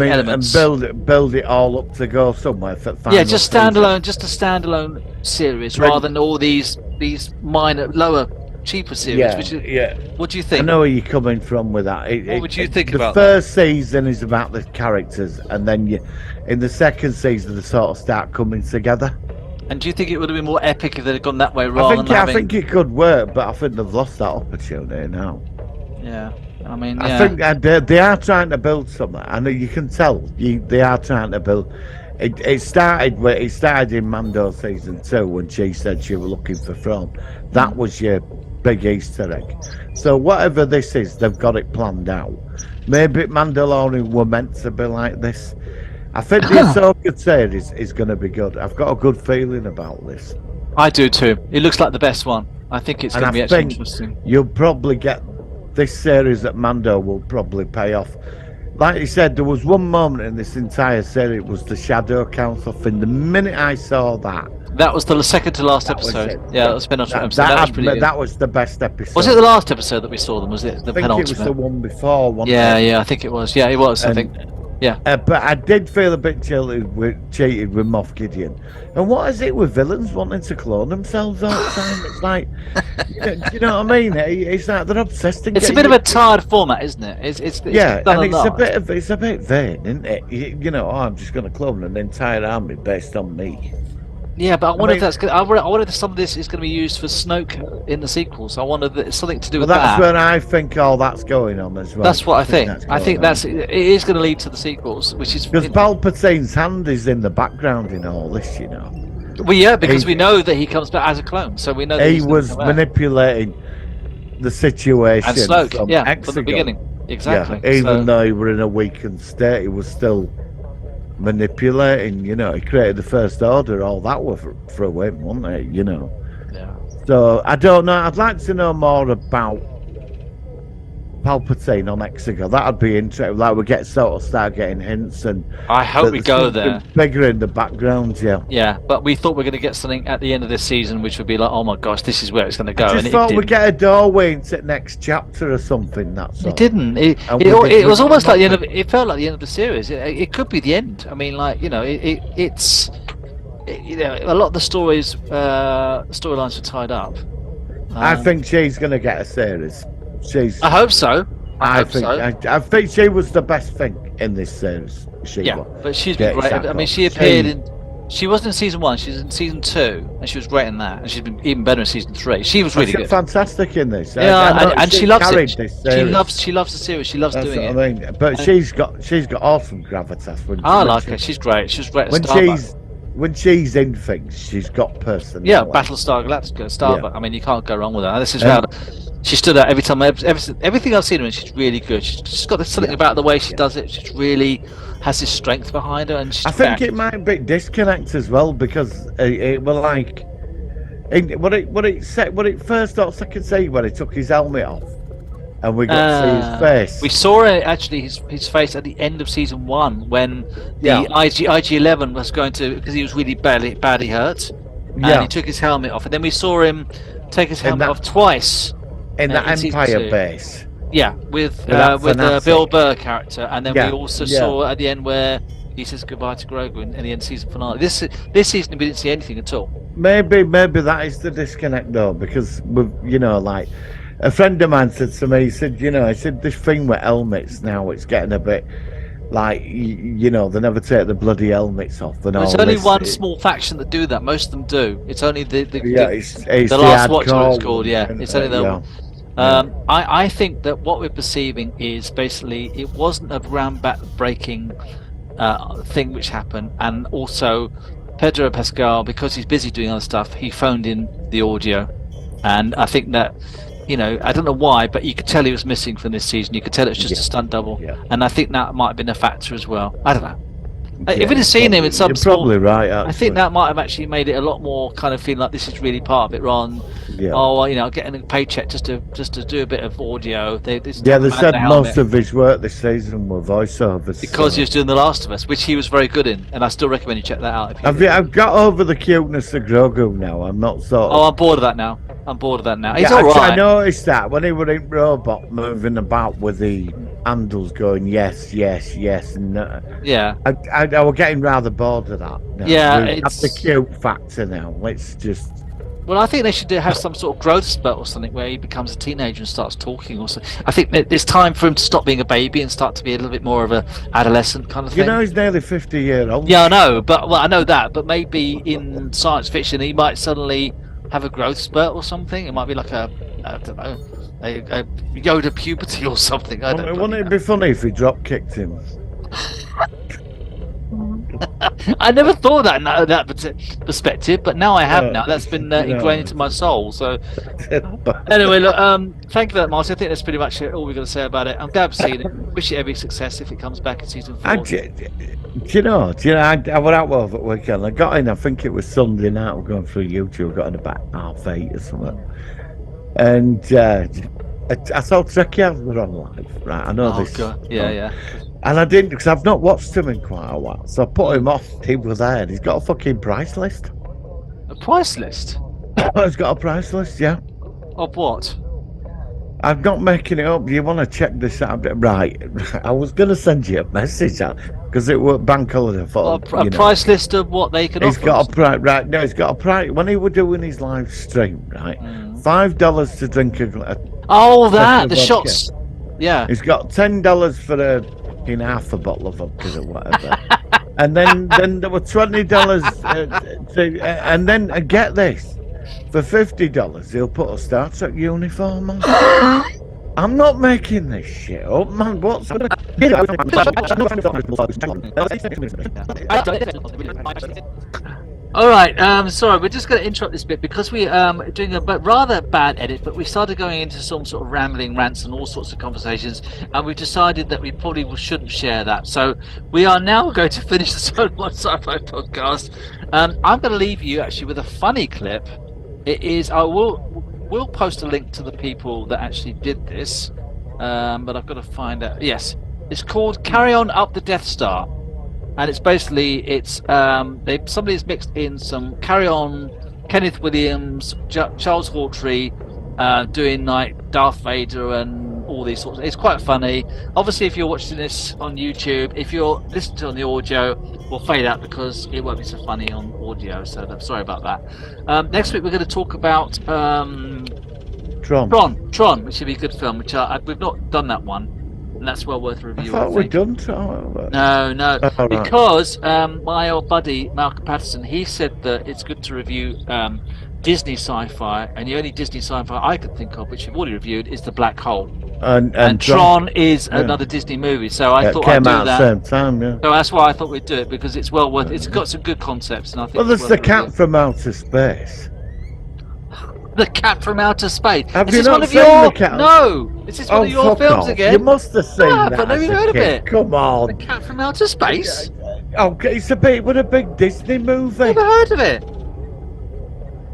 elements. And build it all up to go somewhere for final just a standalone series, rather than all these minor, lower, cheaper series. What do you think? I know where you're coming from with that. What would you think about the first season is about the characters, and then in the second season they sort of start coming together. And do you think it would have been more epic if they'd have gone that way I think it could work, but I think they've lost that opportunity now. Yeah. I think they are trying to build something, and you can tell they are trying to build. It started in Mando season 2 when she said she was looking for throne. That was your big Easter egg. So whatever this is, they've got it planned out. Maybe Mandalorian were meant to be like this. I think the Ahsoka series is going to be good. I've got a good feeling about this. I do too. It looks like the best one. I think it's going to be actually interesting. You'll probably get this series that Mando will probably pay off. Like you said, there was one moment in this entire series, it was the Shadow Council thing. The minute I saw that was the second to last episode. Yeah, that was penultimate episode. That was the best episode. Was it the last episode that we saw them? Was it the penultimate? I think it was the one before. Yeah, I think it was. Yeah, it was. I think. Yeah. But I did feel a bit cheated with Moff Gideon. And what is it with villains wanting to clone themselves all the time? It's like, do you know what I mean? It's like they're obsessed. It's a bit of a tired format, isn't it? It's a bit vain, isn't it? I'm just going to clone an entire army based on me. Yeah, but I wonder if some of this is going to be used for Snoke in the sequels. I wonder if it's something to do with that. That's where I think all that's going on as well. That's what I think. I think it is going to lead to the sequels, which is because Palpatine's hand is in the background in all this, Well, yeah, because we know that he comes back as a clone, so we know that he was manipulating the situation and Snoke, from the beginning, exactly. Yeah, even though he were in a weakened state, he was still manipulating. He created the First Order. All that was for him, wasn't it? Yeah. So I don't know. I'd like to know more about Palpatine on Exegol. That'd be interesting. Like we start getting hints, and I hope we go there. Bigger in the background, yeah. Yeah, but we thought we were going to get something at the end of this season, which would be like, oh my gosh, this is where it's going to go. I just thought we'd get a doorway into the next chapter or something. That's all. It didn't. It was almost like the end of. It felt like the end of the series. It could be the end. I mean, like it's. A lot of the storylines are tied up. I think she's going to get a series. I hope so. I think she was the best thing in this series. But she's been great. I mean, she appeared in. She wasn't in season 1. She was in season 2, and she was great in that. And she's been even better in season 3. She was really good. Fantastic in this. Yeah, and she loves it. She loves the series. She loves doing it. I mean, but she's got awesome gravitas. I like her. She's great. She's great at Starbuck. When she's in things, she's got personality. Yeah, Battlestar Galactica, Starbuck. Yeah. I mean, you can't go wrong with her. This is how she stood out every time. Everything I've seen her in, she's really good. She's got something about the way she does it. She really has this strength behind her, and I think it might be disconnect as well, because it was like what it first or second scene when he took his helmet off. And we got to see his face. We saw actually his face at the end of season 1 when the IG-11 was going to, because he was really badly hurt, and he took his helmet off, and then we saw him take his helmet off twice in the Empire base. Yeah, with the Bill Burr character, and then we also saw at the end where he says goodbye to Grogu in the end season finale. This season we didn't see anything at all. Maybe that is the disconnect though, because like. A friend of mine said to me, he said, this thing with helmets now, it's getting a bit like, they never take the bloody helmets off. And there's only one small faction that do that. Most of them do. It's only the Last Watch, what it's called. Yeah, it's only the. I think that what we're perceiving is basically it wasn't a ground-breaking thing which happened, and also Pedro Pascal, because he's busy doing other stuff, he phoned in the audio, and I think that. I don't know why, but you could tell he was missing from this season. You could tell it was just a stunt double, and I think that might have been a factor as well. I don't know. If we'd have seen him in some, you're probably right. Actually. I think that might have actually made it a lot more kind of feeling like this is really part of it, rather than getting a paycheck just to do a bit of audio. They said most of his work this season were voiceovers because he was doing The Last of Us, which he was very good in, and I still recommend you check that out. I've got over the cuteness of Grogu now. I'm not sort of. I'm bored of that now. He's all right. I noticed that when he was in Robot moving about with the handles going yes, and I was getting rather bored of that. Now. That's the cute factor now. Let's just. Well, I think they should have some sort of growth spurt or something where he becomes a teenager and starts talking. Also, I think it's time for him to stop being a baby and start to be a little bit more of a adolescent kind of thing. He's nearly 50-year-old. Yeah, I know, I know that, but maybe in science fiction he might suddenly have a growth spurt or something. It might be like a Yoda puberty or something. Wouldn't it be funny if he drop kicked him? I never thought that perspective, but now I have. Now that's been ingrained into my soul. So anyway, look, thank you for that, Marty. I think that's pretty much all we're going to say about it. I'm glad to see it. Wish it every success if it comes back in season 4. I went out over the weekend. I got in. I think it was Sunday night. We're going through YouTube. Got in about 8:30 or something, and I saw Trekkie Adler on live. Right, I know this. God. Yeah. And I didn't, because I've not watched him in quite a while. So I put him off. He was there, and he's got a fucking price list. A price list? He's got a price list, yeah. Of what? I'm not making it up. You want to check this out? Right. I was going to send you a message out, because it was bank holiday. A price list of what they can offer? He's got a price, right. No, he's got a price. When he was doing his live stream, right, $5 to drink the shots. Yeah. He's got $10 for half a bottle of vodka or whatever, and then there were $20 and then get this, for $50 he'll put a Star Trek uniform on. I'm not making this shit up, man. What's all right, sorry, we're just going to interrupt this bit because we doing a rather bad edit, but we started going into some sort of rambling rants and all sorts of conversations, and we've decided that we probably shouldn't share that. So we are now going to finish the Solar One Sci-Fi podcast. I'm going to leave you actually with a funny clip. It is we'll post a link to the people that actually did this. but I've got to find out. Yes, it's called Carry On Up the Death Star, and it's basically somebody's mixed in some Carry On, Kenneth Williams, Charles Hawtrey, doing like Darth Vader and all these sorts. It's quite funny. Obviously, if you're watching this on YouTube, if you're listening to it on the audio, we'll fade out because it won't be so funny on audio. So I'm sorry about that. Next week we're going to talk about Tron, which should be a good film. Which we've not done that one, and that's well worth a review. I thought we'd done Tron. No, right. because my old buddy Malcolm Patterson, he said that it's good to review Disney sci-fi, and the only Disney sci-fi I could think of, which we've already reviewed, is The Black Hole. And Tron is another Disney movie, so I thought I'd do that. It came out at the same time, yeah. So that's why I thought we'd do it, because it's well worth. It's got some good concepts, and I think. Well, there's the Cat from Outer Space. The Cat from Outer Space. Have you not seen The Cat? No, is this one of your films again? You must have seen that. I've never heard of it. Come on. The Cat from Outer Space. Okay, it's a big Disney movie. Never heard of it.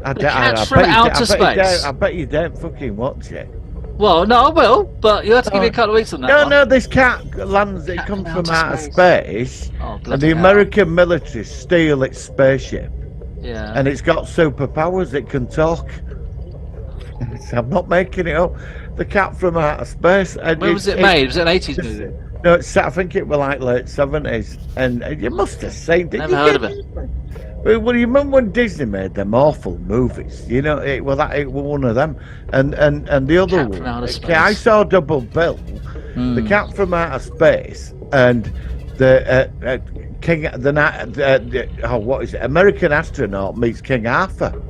The Cat from Outer Space. I bet you don't fucking watch it. Well, no, I will, but you have to give me a couple of weeks on that. No, this cat lands. It comes from outer space, and the American military steal its spaceship. Yeah. And it's got superpowers. It can talk. I'm not making it up. The Cat from Outer Space. When was it made? Was it an 80s movie? No, I think it was like late 70s. And you must have seen. Never heard of it. Well, you remember when Disney made them awful movies? You know, it was one of them, and the other one. I saw Double Bill, The Cat from Outer Space, and the King, what is it? American Astronaut meets King Arthur,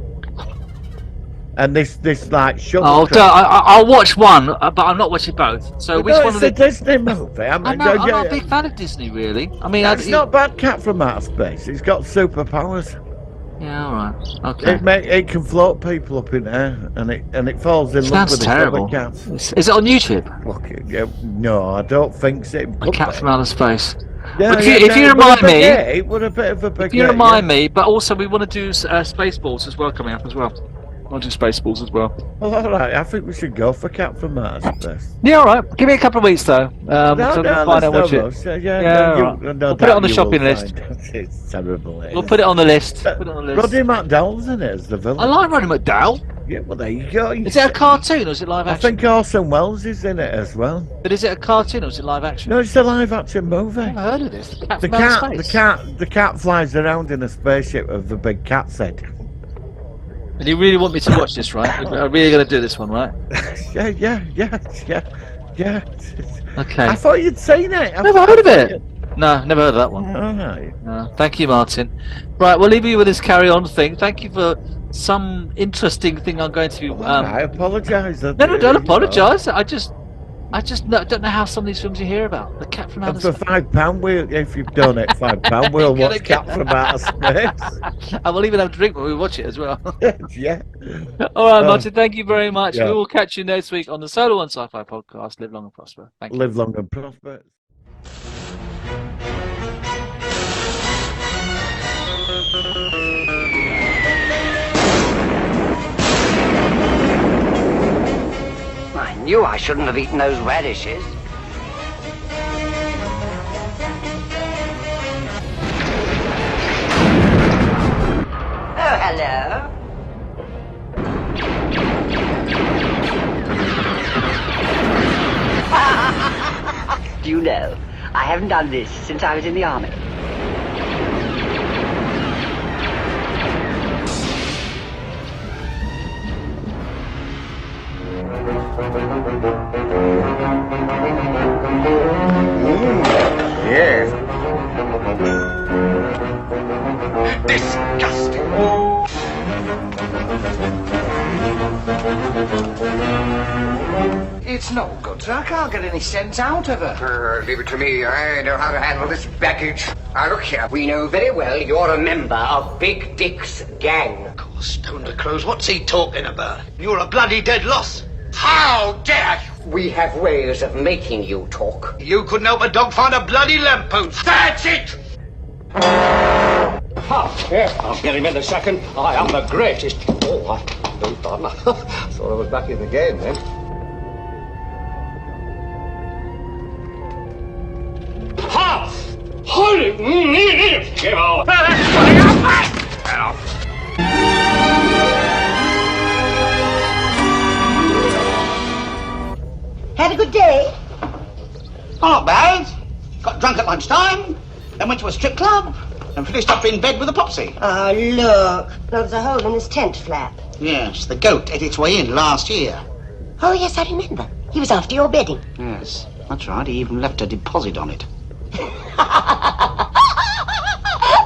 and this like shuttle. I'll watch one, but I'm not watching both. So which one? It's a Disney movie. I'm not a big fan of Disney, really. I mean, it's not bad. Cat from Outer Space. It's got superpowers. Yeah, all right. Okay. It can float people up in air, and it falls in love with terrible. the other cats. Is it on YouTube? No, I don't think so. The Cat from Outer Space. Yeah, if you remind me, it would a bit of a big. If you remind me, but also we want to do Spaceballs as well coming up as well. I'll do Spaceballs as well. Well, all right. I think we should go for Cat from Outer Space. Yeah, all right. Give me a couple of weeks though. We'll put it on the shopping list. It's terrible. We'll put it on the list. Roddy McDowell's in it as the villain. I like Roddy McDowell. Yeah, well there you go. Is it a cartoon or is it live action? I think Orson Welles is in it as well. But is it a cartoon or is it live action? No, it's a live action movie. I've never heard of this. The cat flies around in a spaceship with a big cat's head. And you really want me to watch this, right? I'm really going to do this one, right? Yeah. Okay. I thought you'd seen it. Never heard of it. No, never heard of that one. All right. No, thank you, Martin. Right, we'll leave you with this carry-on thing. Thank you for some interesting thing I'm going to... I apologise. No, don't apologise. I just don't know how some of these films you hear about. The Cat from Outer Space. For £5, if you've donate £5, we'll watch Cat from Outer Space. I will even have a drink when we watch it as well. Yeah. All right, Martin, thank you very much. Yeah. We will catch you next week on the Solar One Sci-Fi Podcast. Live long and prosper. Thank you. Live long and prosper. I knew I shouldn't have eaten those radishes. Oh, hello. Do you know, I haven't done this since I was in the army. Yes. Disgusting. It's no good, sir. I can't get any sense out of her. Leave it to me. I know how to handle this baggage. Now, look here. We know very well you're a member of Big Dick's gang. Of course, stone to close. What's he talking about? You're a bloody dead loss. How dare you? We have ways of making you talk. You couldn't help a dog find a bloody lamppost. That's it! Yeah, I'll get him in a second. I am the greatest. Oh, I beg pardon. I thought I was back in the game then. Had a good day? Oh, not bad. Got drunk at lunchtime, then went to a strip club, and finished up in bed with a popsy. Oh, look. There's a hole in his tent flap. Yes, the goat ate its way in last year. Oh, yes, I remember. He was after your bedding. Yes, that's right. He even left a deposit on it.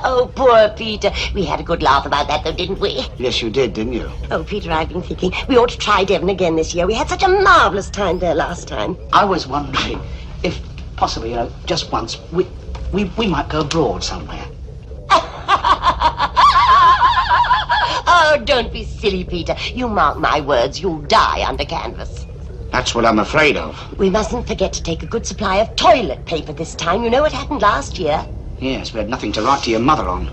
Oh, poor Peter. We had a good laugh about that, though, didn't we? Yes, you did, didn't you? Oh, Peter, I've been thinking we ought to try Devon again this year. We had such a marvellous time there last time. I was wondering if possibly, just once, we might go abroad somewhere. Oh, don't be silly, Peter. You mark my words, you'll die under canvas. That's what I'm afraid of. We mustn't forget to take a good supply of toilet paper this time. You know what happened last year? Yes, we had nothing to write to your mother on.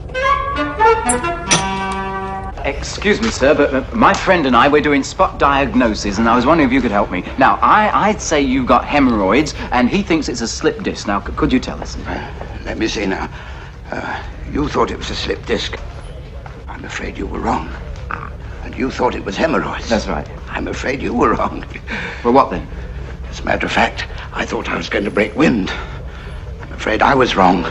Excuse me, sir, but my friend and I, we're doing spot diagnosis, and I was wondering if you could help me. Now, I'd say you've got hemorrhoids, and he thinks it's a slip disc. Now, could you tell us? Let me see now. You thought it was a slip disc. I'm afraid you were wrong. And you thought it was hemorrhoids. That's right. I'm afraid you were wrong. Well, what then? As a matter of fact, I thought I was going to break wind. I'm afraid I was wrong.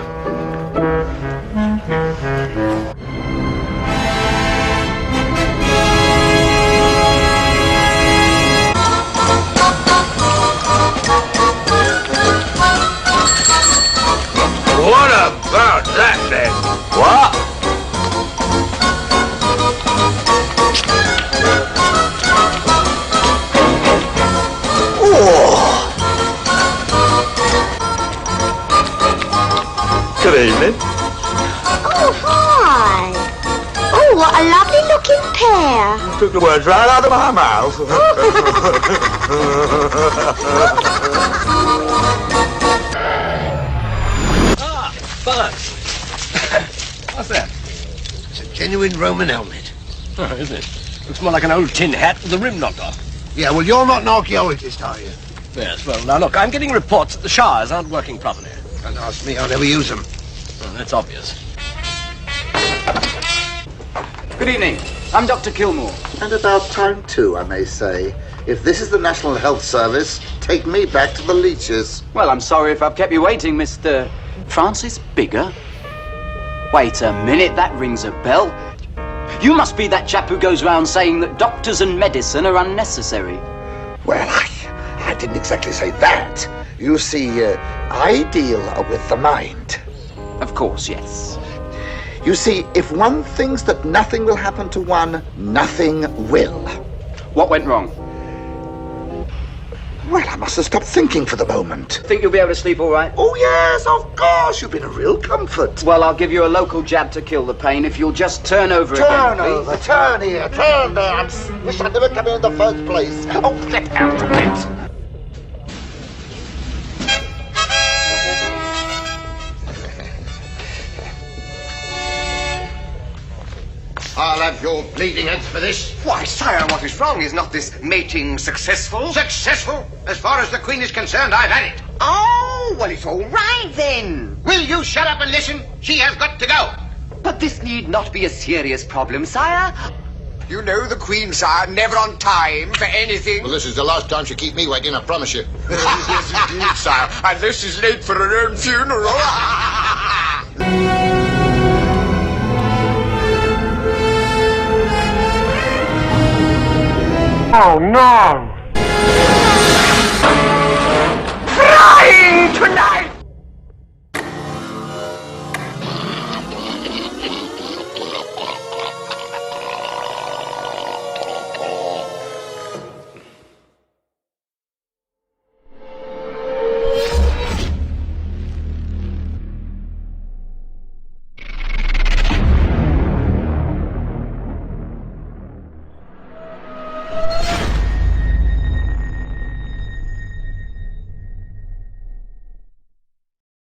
What about that, then? What? Good evening. Oh, hi. Oh, what a lovely looking pair. Took the words right out of my mouth. Fun. What's that? It's a genuine Roman helmet. Oh, isn't it? Looks more like an old tin hat with the rim knocked off. Yeah, well, you're not an archaeologist, are you? Yes, well, now look, I'm getting reports that the showers aren't working properly. Don't ask me, I'll never use them. Well, that's obvious. Good evening. I'm Dr. Kilmore. And about time, too, I may say. If this is the National Health Service, take me back to the leeches. Well, I'm sorry if I've kept you waiting, Mr. Francis Bigger. Wait a minute, that rings a bell. You must be that chap who goes round saying that doctors and medicine are unnecessary. Well, I didn't exactly say that. You see, I deal with the mind. Of course, yes. You see, if one thinks that nothing will happen to one, nothing will. What went wrong? Well, I must have stopped thinking for the moment. Think you'll be able to sleep all right? Oh, yes, of course. You've been a real comfort. Well, I'll give you a local jab to kill the pain if you'll just turn over again, Turn please. over, turn here, turn there. I wish I'd never come here in the first place. Oh, get out of it. I'll have your bleeding heads for this. Why, sire, what is wrong? Is not this mating successful? Successful? As far as the Queen is concerned, I've had it. Oh, well, it's all right then. Will you shut up and listen? She has got to go. But this need not be a serious problem, sire. You know the Queen, sire, never on time for anything. Well, this is the last time she keep me waiting, I promise you. Yes, indeed, sire. And this is late for her own funeral. Oh, no! Frying tonight!